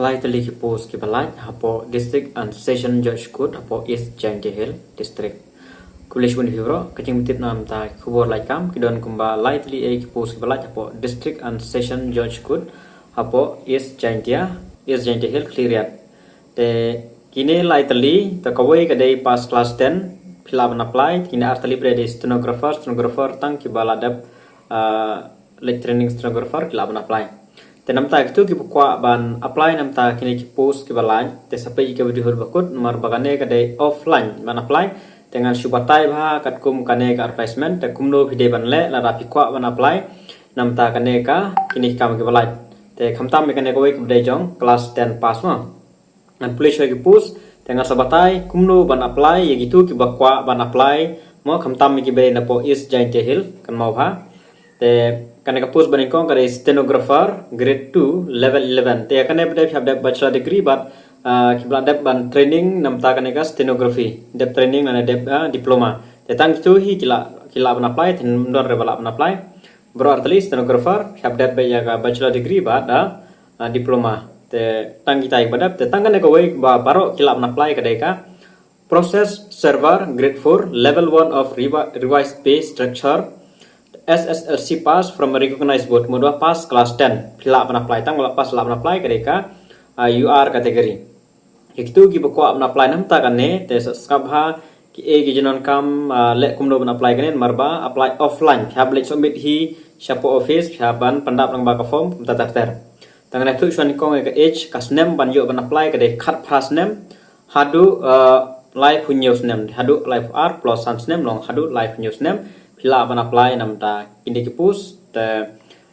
Lai tali ki post ki balai hapo district and session judge court hapo East Jaintia Hill district. Kulish bun vibro kacing mitip nam ta kubor lai kam kidon kumba lai tali ki post ki balai hapo district and session judge court hapo East Jaintia Hill clear. Te kini lai tali ta kawai kadai pas class 10 filaban apply kini artali brede stenographer tang ki baladap like training stenographer filaban apply. Te namta itu ki pukwa ban apply namta kini ki post ki balai te sampai ki video bakut nomor bagane kadai offline ban apply dengan subatai bha katkum kane ka advertisement te kumno video ban le la rapi kwa ban apply namta kane ka kini kam ki balai te khamtam me kane ko wei ki jong class 10 pass ma an police ki post dengan sabatai kumno ban apply ye gitu ki bakwa ban apply mo khamtam me ki be na po East Jaintia Hill kan mau bha te kane ka post bani kong kare stenographer grade 2 level 11 te kane bade have bachelor degree but kibla dep ban training namta kane ka stenography dep training na dep diploma te tang tu hi kila ban apply ten ndor re bala ban apply bro artali stenographer have dep be ya ka bachelor degree but diploma te tang kita ibadap te tang kane ko wei ba baro kila ban apply kadai ka process server grade 4 level 1 of revised pay structure SSLC pass from a recognized board modua pass class 10 phila apna apply tang wala pass la apna apply kadeka UR category itu ki bako apna apply nam ta kanne te skabha ki e ki jinon kam le kumno apna apply kanen marba apply offline hablet submit hi shapo office haban pandap lang ba ka form ta daftar tang na thu shwan kong ka age kas name ban yo ban apply kade khat pass name hadu live news name hadu live r plus sans name long hadu live news name phila ban apply namta indi ki post te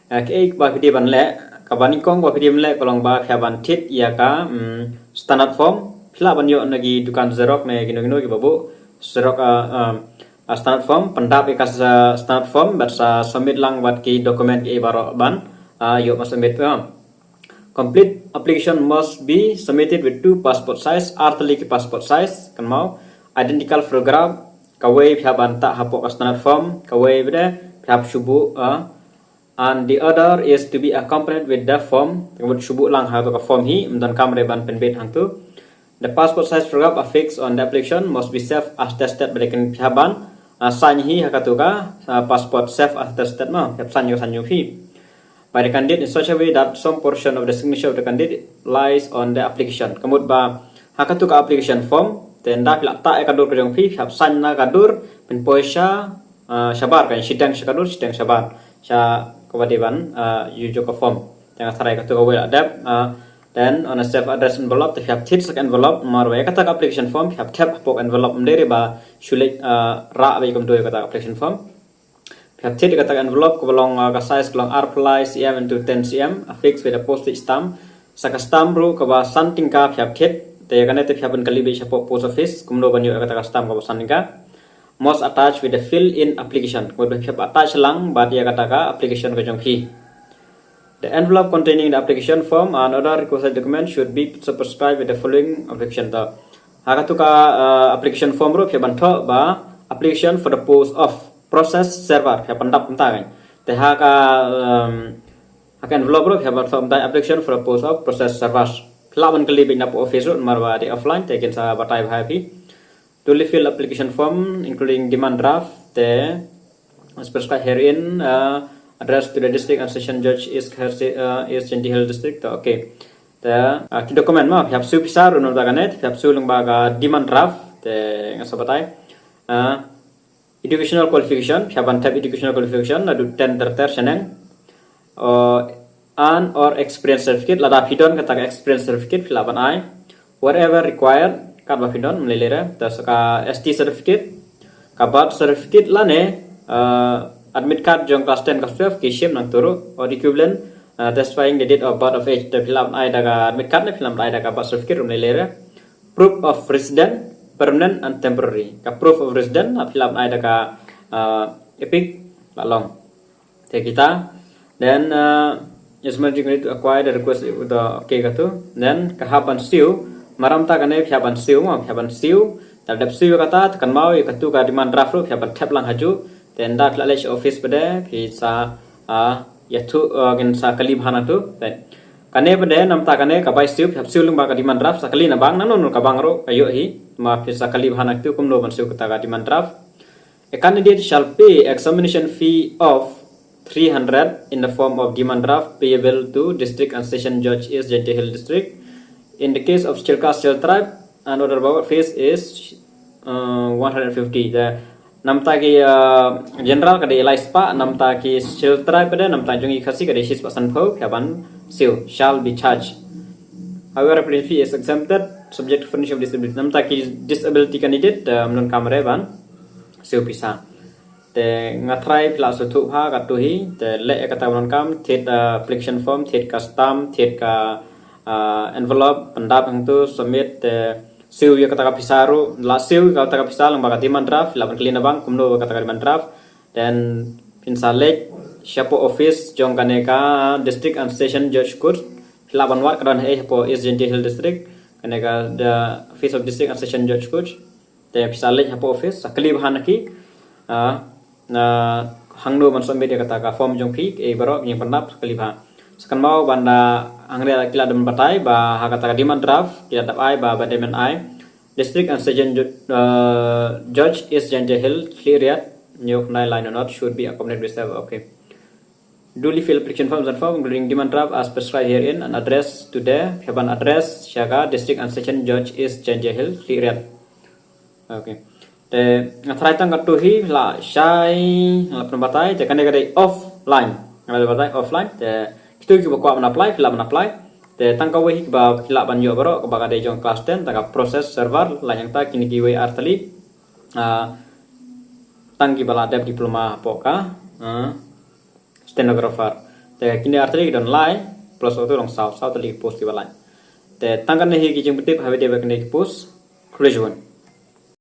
ke ba video ban le ka bani kong ba video le kolong ba khaban thit ya ka standard form phila ban yo nagi dukan xerox ne gino ki babu xerox standard form pandap ka standard form bat sa submit lang bat ki document ki baro ban yo mas submit complete application must be submitted with 2 passport size artli ki passport size kan mau identical photograph kawai phaban ta hapok standard form kawai bede phab shubu and the other is to be accompanied with the form kawai shubu lang ha to ka form hi mdan kamre ban penbet hang tu the passport size photograph affixed on the application must be self attested by the phaban sign hi hakatuka passport self attested ma phab sanyo hi by the candidate in such a way that some portion of the signature of the candidate lies on the application kamut ba hakatuka application form tenda pila ta kadur kajong phi hab san na kadur pen poisha shabar kan sidang shakadur sidang shabar sha kawadiban yujo ka form tengah tharai ka to ka wel adap then on a self address envelope te hab thit sak envelope marwe kata application form hab thap pok envelope mdere ba shule ra be kom do kata application form hab thit kata envelope ko long ka size long r plus cm into 10 cm affixed with a postage stamp saka stamp ru ka ba santing ka hab thit te kane te phaban kali be shapo post office kumno banyo kata stamp ka saninga must attach with the fill in application ko be phab attach lang ba dia kata ka application ko jong phi the envelope containing the application form and other requisite documents should be subscribed with the following application ta haka ka application form ro phaban tho ba application for the post of process server phaban dap ta kan te haka envelope ro phaban form ta application for the post of process servers laban kali bina po office marwa di offline taken sa batai happy to fill application form including demand draft te specify herein address to the district and session judge is Jaintia Hill district okay te ki document ma hab su pisar no daganet hab su lung baga demand draft te ngasabatai educational qualification haban tab educational qualification adu 10 ter seneng and or experience certificate lada pidon kata experience certificate filaban ai whatever required ka ba pidon melelera tas ka ST certificate ka birth certificate lane admit card jong class 10 class 12 ki shim nang turu or equivalent testifying the date of birth of age the filaban ai daga admit card ne filaban ai daga birth certificate melelera proof of resident permanent and temporary ka proof of resident filaban ai daga epic lalong te kita then yes man to acquire the request the okay katu then kahaban siu maram ta kane phaban siu tadap siu kata kan mau katu ka demand draft ro phaban thap lang haju then da college office bade phi sa yathu gen sa kali bhana tu then kane pada nam ta kane ka bai siu phap siu lung ba ka di man draft sakali na bang nang no ka bang ro ayo hi ma phi sakali bhanak tu kum no ban siu ka di man draft. A candidate shall pay examination fee of 300 in the form of demand draft payable to district and session judge is Jati Hill district. In the case of Chilka tribe, another fees is 150. The namta ki general kada elai spa namta ki Chil tribe pada namta jongi khasi kada shis pasan pho yaban siu shall be charged. However, application fee is exempted subject to furnish of disability. Namta ki disability candidate menun kamre ban siu pisa. Te ngatrai pila sutu ha katuhi te le kata menun kam thet application form thet custom thet ka envelope pendap yang tu submit siu ya kata pisaru la siu kata pisal lang baga demand draft la kelina bang kumno kata demand draft dan pinsalek siapa office jong kaneka district and station judge court laban wat kadan po is Jati Hill district kaneka the office of district and station judge court te pisalek siapa office sakli bahan ki na hangno man submit ya kata ka form jong phi e baro yang pendap sakli bahan sekan mau banda angre kila dem batai ba hakata demand draft kila dapai ba demen ai district and session judge is Jati Hill clear nyok nai line or not should be accompanied with okay duly fill application forms and form including demand draft as prescribed herein and address to the Heban address Shaka district and session judge is Jati Hill clear okay te ngathrai tang katuhi la shai la pembatai te kane kade offline ngale batai offline te itu kita buat apply, fill apply. Te tangkau wei ba fill ban yo baro ba kada jong class 10 tangka proses server la yang ta kini giwe artali tangki bala dep diploma poka stenographer. Te kini artali don lai plus auto long sao tali post di bala. Te tangkan ne hi ki jeng betip habe de bek ne post graduate.